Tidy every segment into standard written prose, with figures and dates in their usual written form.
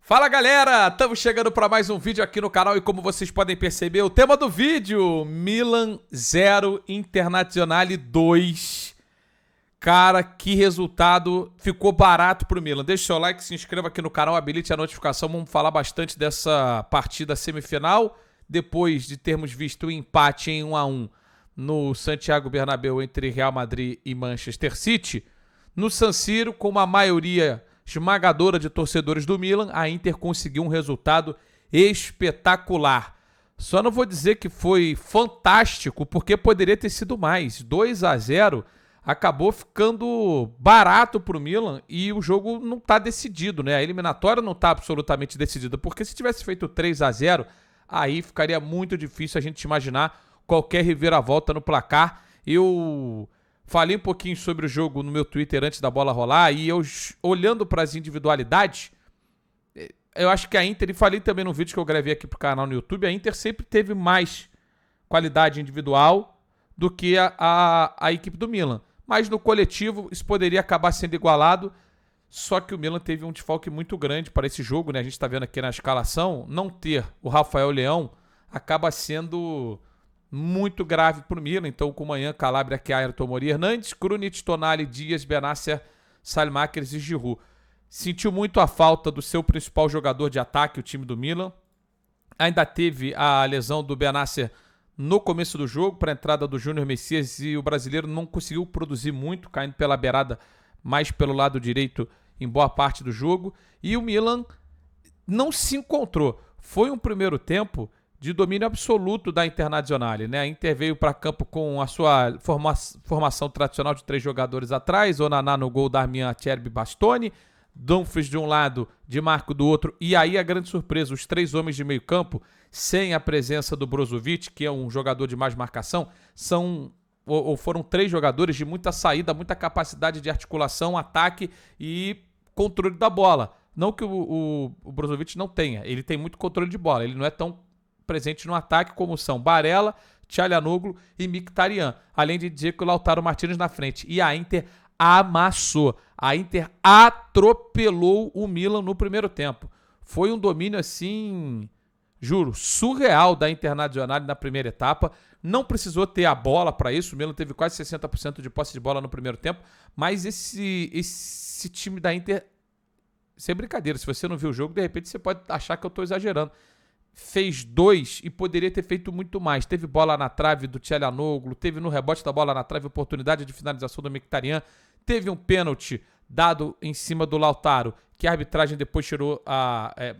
Fala galera, estamos chegando para mais um vídeo aqui no canal e como vocês podem perceber, o tema do vídeo, Milan 0, Internazionale 2. Cara, que resultado, ficou barato pro Milan. Deixa o seu like, se inscreva aqui no canal, habilite a notificação, vamos falar bastante dessa partida semifinal, depois de termos visto o empate em 1-1 no Santiago Bernabéu entre Real Madrid e Manchester City. No San Siro, com uma maioria esmagadora de torcedores do Milan, a Inter conseguiu um resultado espetacular. Só não vou dizer que foi fantástico, porque poderia ter sido mais. 2-0 acabou ficando barato para o Milan e o jogo não está decidido, né? A eliminatória não está absolutamente decidida, porque se tivesse feito 3-0, aí ficaria muito difícil a gente imaginar qualquer reviravolta no placar. Eu falei um pouquinho sobre o jogo no meu Twitter antes da bola rolar e eu, olhando para as individualidades, eu acho que a Inter, e falei também no vídeo que eu gravei aqui pro canal no YouTube, a Inter sempre teve mais qualidade individual do que a equipe do Milan. Mas no coletivo isso poderia acabar sendo igualado, só que o Milan teve um desfalque muito grande para esse jogo, né? A gente está vendo aqui na escalação, não ter o Rafael Leão acaba sendo muito grave para o Milan. Então, com manhã, Calabria, Kjaer, Tomori, Hernandes, Krunic, Tonali, Dias, Benasser, Salmakers e Giroud. Sentiu muito a falta do seu principal jogador de ataque, o time do Milan. Ainda teve a lesão do Benasser no começo do jogo, para a entrada do Júnior Messias, e o brasileiro não conseguiu produzir muito, caindo pela beirada, mais pelo lado direito em boa parte do jogo. E o Milan não se encontrou. Foi um primeiro tempo de domínio absoluto da Internazionale, né? A Inter veio para campo com a sua formação tradicional de 3 jogadores atrás, Onana no gol, Darmian, Acerbi, Bastoni, Dumfries de um lado, Di Marco do outro, e aí a grande surpresa, os 3 homens de meio campo, sem a presença do Brozovic, que é um jogador de mais marcação, foram 3 jogadores de muita saída, muita capacidade de articulação, ataque e controle da bola. Não que o Brozovic não tenha, ele tem muito controle de bola, ele não é tão presente no ataque como são Barella, Çalhanoğlu e Mkhitaryan, além de dizer que o Lautaro Martínez na frente. E a Inter amassou, a Inter atropelou o Milan no primeiro tempo. Foi um domínio assim, juro, surreal da Internazionale na primeira etapa. Não precisou ter a bola para isso, o Milan teve quase 60% de posse de bola no primeiro tempo, mas esse time da Inter, sem brincadeira, se você não viu o jogo, de repente você pode achar que eu estou exagerando. Fez 2 e poderia ter feito muito mais. Teve bola na trave do Çalhanoğlu, teve no rebote da bola na trave oportunidade de finalização do Mkhitaryan, teve um pênalti dado em cima do Lautaro, que a arbitragem depois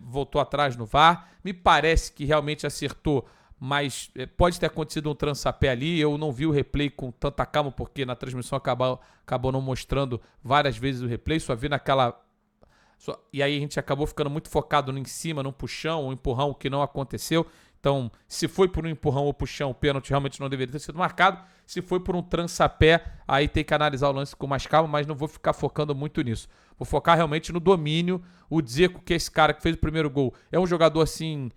voltou atrás no VAR. Me parece que realmente acertou, mas pode ter acontecido um trançapé ali. Eu não vi o replay com tanta calma, porque na transmissão acabou não mostrando várias vezes o replay, só vi naquela. E aí a gente acabou ficando muito focado no em cima, no puxão, um empurrão, o que não aconteceu. Então, se foi por um empurrão ou puxão, o pênalti realmente não deveria ter sido marcado. Se foi por um trançapé, aí tem que analisar o lance com mais calma, mas não vou ficar focando muito nisso. Vou focar realmente no domínio. O Dzeko, que é esse cara que fez o primeiro gol, é um jogador assim,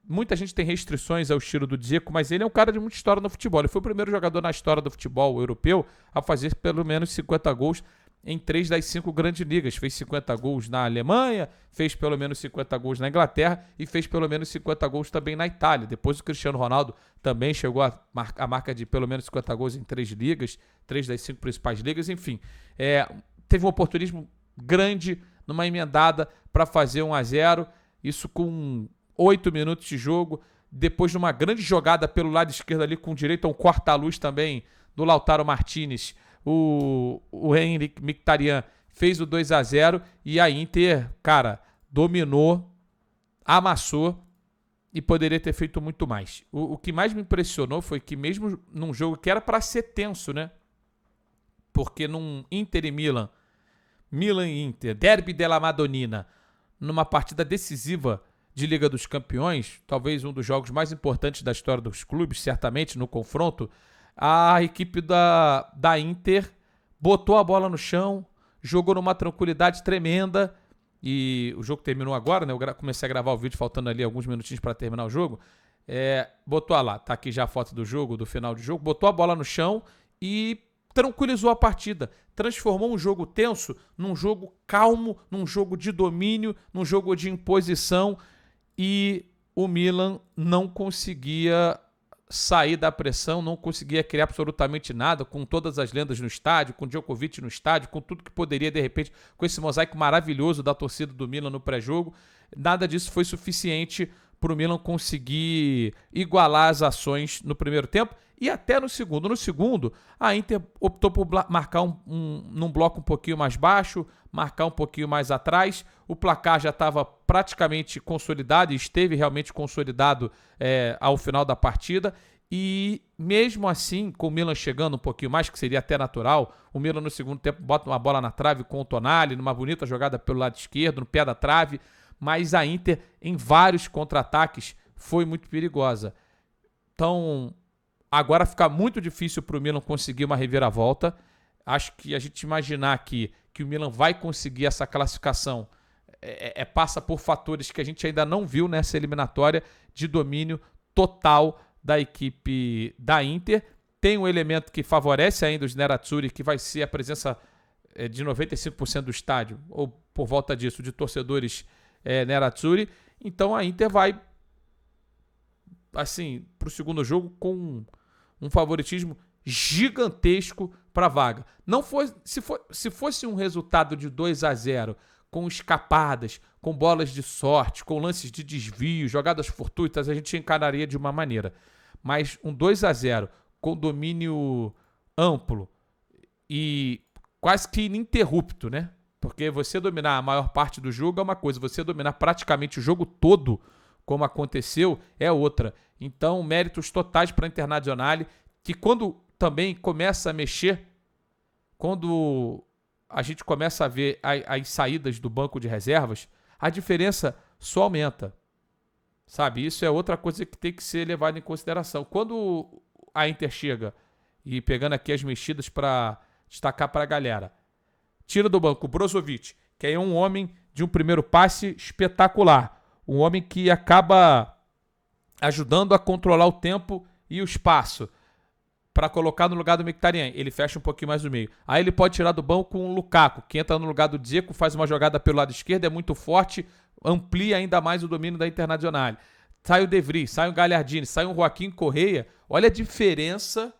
muita gente tem restrições ao estilo do Dzeko, mas ele é um cara de muita história no futebol. Ele foi o primeiro jogador na história do futebol europeu a fazer pelo menos 50 gols em 3 das 5 grandes ligas. Fez 50 gols na Alemanha, fez pelo menos 50 gols na Inglaterra e fez pelo menos 50 gols também na Itália. Depois o Cristiano Ronaldo também chegou a marca de pelo menos 50 gols em 3 ligas, 3 das 5 principais ligas, enfim. Teve um oportunismo grande numa emendada para fazer 1-0, isso com 8 minutos de jogo, depois de uma grande jogada pelo lado esquerdo ali, com direito a um corta-luz também do Lautaro Martínez. O Henrik Mkhitaryan fez o 2-0 e a Inter, cara, dominou, amassou e poderia ter feito muito mais. O que mais me impressionou foi que mesmo num jogo que era para ser tenso, né? Porque num Inter e Milan, Milan e Inter, Derby della Madonnina, numa partida decisiva de Liga dos Campeões, talvez um dos jogos mais importantes da história dos clubes, certamente no confronto, a equipe da Inter botou a bola no chão, jogou numa tranquilidade tremenda, e o jogo terminou agora, né? Eu comecei a gravar o vídeo faltando ali alguns minutinhos para terminar o jogo. Botou lá, tá aqui já a foto do jogo, do final do jogo, botou a bola no chão e tranquilizou a partida, transformou um jogo tenso num jogo calmo, num jogo de domínio, num jogo de imposição, e o Milan não conseguia sair da pressão, não conseguia criar absolutamente nada, com todas as lendas no estádio, com Djokovic no estádio, com tudo que poderia, de repente, com esse mosaico maravilhoso da torcida do Milan no pré-jogo. Nada disso foi suficiente para o Milan conseguir igualar as ações no primeiro tempo e até no segundo. No segundo, a Inter optou por marcar num bloco um pouquinho mais baixo, marcar um pouquinho mais atrás. O placar já estava praticamente consolidado e esteve realmente consolidado ao final da partida. E mesmo assim, com o Milan chegando um pouquinho mais, que seria até natural, o Milan no segundo tempo bota uma bola na trave com o Tonali, numa bonita jogada pelo lado esquerdo, no pé da trave, mas a Inter, em vários contra-ataques, foi muito perigosa. Então, agora fica muito difícil para o Milan conseguir uma reviravolta. Acho que a gente imaginar aqui que o Milan vai conseguir essa classificação passa por fatores que a gente ainda não viu nessa eliminatória de domínio total da equipe da Inter. Tem um elemento que favorece ainda os Nerazzurri, que vai ser a presença de 95% do estádio, ou por volta disso, de torcedores Nerazzurri. Então a Inter vai assim para o segundo jogo com um favoritismo gigantesco para a vaga. Não foi, se fosse um resultado de 2-0, com escapadas, com bolas de sorte, com lances de desvio, jogadas fortuitas, a gente encararia de uma maneira. Mas um 2-0 com domínio amplo e quase que ininterrupto, né? Porque você dominar a maior parte do jogo é uma coisa, você dominar praticamente o jogo todo, como aconteceu, é outra. Então, méritos totais para a Internazionale, que quando também começa a mexer, quando a gente começa a ver as saídas do banco de reservas, a diferença só aumenta. Sabe? Isso é outra coisa que tem que ser levada em consideração. Quando a Inter chega, e pegando aqui as mexidas para destacar para a galera, tira do banco o Brozovic, que é um homem de um primeiro passe espetacular. Um homem que acaba ajudando a controlar o tempo e o espaço para colocar no lugar do Mkhitaryan. Ele fecha um pouquinho mais no meio. Aí ele pode tirar do banco com o Lukaku, que entra no lugar do Dzeko, faz uma jogada pelo lado esquerdo, é muito forte, amplia ainda mais o domínio da Internazionale. Sai o De Vries, sai o Gagliardini, sai o Joaquim Correa. Olha a diferença,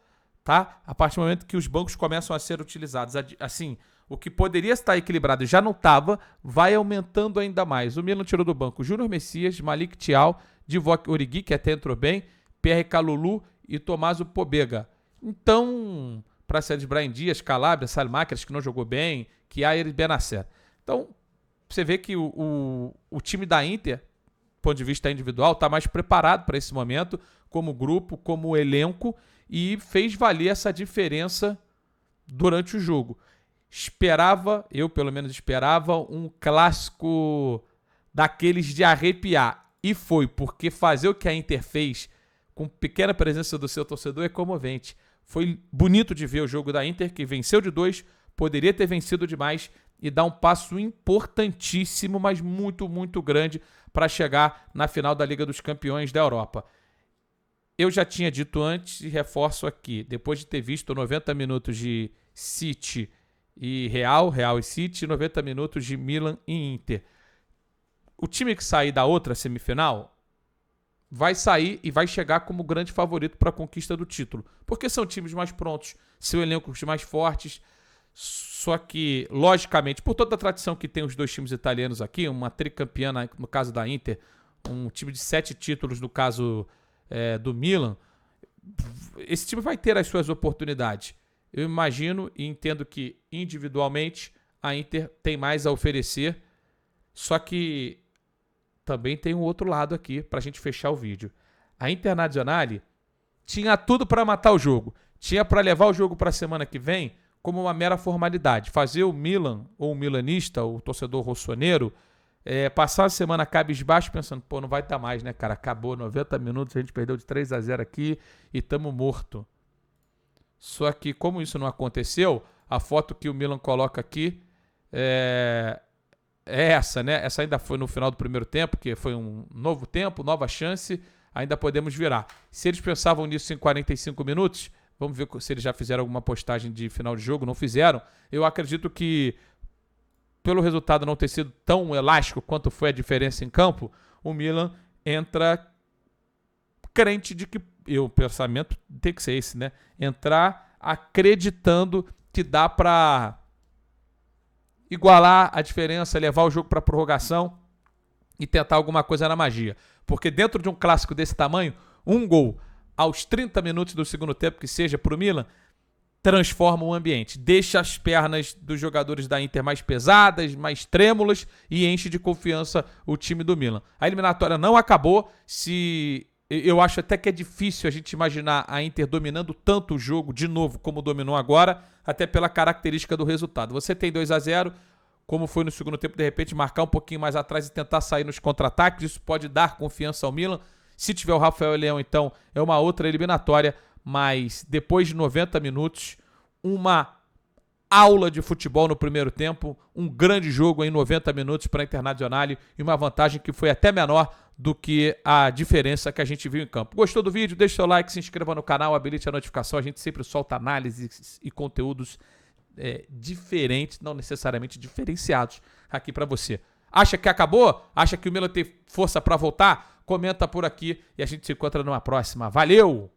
tá? A partir do momento que os bancos começam a ser utilizados. Assim, o que poderia estar equilibrado e já não estava, vai aumentando ainda mais. O Milan tirou do banco Júnior Messias, Malik Thiaw, Divock Origi, que até entrou bem, Pierre Kalulu e Tommaso Pobega. Então, para ser de Brahim Dias, Calabria, Salmakers, que não jogou bem, Kjaer e Bennacer. Então, você vê que o time da Inter, do ponto de vista individual, está mais preparado para esse momento, como grupo, como elenco, e fez valer essa diferença durante o jogo. Eu pelo menos esperava um clássico daqueles de arrepiar. E foi, porque fazer o que a Inter fez, com pequena presença do seu torcedor, é comovente. Foi bonito de ver o jogo da Inter, que venceu de 2, poderia ter vencido de mais e dá um passo importantíssimo, mas muito, muito grande para chegar na final da Liga dos Campeões da Europa. Eu já tinha dito antes e reforço aqui, depois de ter visto 90 minutos de City e Real e City, 90 minutos de Milan e Inter. O time que sair da outra semifinal vai sair e vai chegar como grande favorito para a conquista do título. Porque são times mais prontos, são elencos mais fortes. Só que, logicamente, por toda a tradição que tem os dois times italianos aqui, uma tricampeã no caso da Inter, um time de 7 títulos no caso do Milan, esse time vai ter as suas oportunidades. Eu imagino e entendo que, individualmente, a Inter tem mais a oferecer. Só que também tem um outro lado aqui para a gente fechar o vídeo. A Internazionale tinha tudo para matar o jogo. Tinha para levar o jogo para a semana que vem como uma mera formalidade. Fazer o Milan, ou o milanista, o torcedor rossoneiro, passar a semana cabisbaixo pensando, pô, não vai estar mais, né, cara? Acabou 90 minutos, a gente perdeu de 3-0 aqui e estamos morto. Só que como isso não aconteceu, a foto que o Milan coloca aqui é essa, né? Essa ainda foi no final do primeiro tempo, que foi um novo tempo, nova chance, ainda podemos virar. Se eles pensavam nisso em 45 minutos, Vamos ver se eles já fizeram alguma postagem de final de jogo. Não fizeram. Eu acredito que, pelo resultado não ter sido tão elástico quanto foi a diferença em campo, o Milan entra crente de que... O pensamento tem que ser esse, né? Entrar acreditando que dá para igualar a diferença, levar o jogo para prorrogação e tentar alguma coisa na magia. Porque dentro de um clássico desse tamanho, um gol aos 30 minutos do segundo tempo, que seja para o Milan, transforma o ambiente. Deixa as pernas dos jogadores da Inter mais pesadas, mais trêmulas e enche de confiança o time do Milan. A eliminatória não acabou. Eu acho até que é difícil a gente imaginar a Inter dominando tanto o jogo de novo como dominou agora, até pela característica do resultado. Você tem 2-0, como foi no segundo tempo, de repente marcar um pouquinho mais atrás e tentar sair nos contra-ataques, isso pode dar confiança ao Milan. Se tiver o Rafael Leão, então, é uma outra eliminatória, mas depois de 90 minutos, uma aula de futebol no primeiro tempo, um grande jogo em 90 minutos para a Internazionale e uma vantagem que foi até menor do que a diferença que a gente viu em campo. Gostou do vídeo? Deixa seu like, se inscreva no canal, habilite a notificação, a gente sempre solta análises e conteúdos diferentes, não necessariamente diferenciados aqui para você. Acha que acabou? Acha que o Milan tem força para voltar? Comenta por aqui e a gente se encontra numa próxima. Valeu!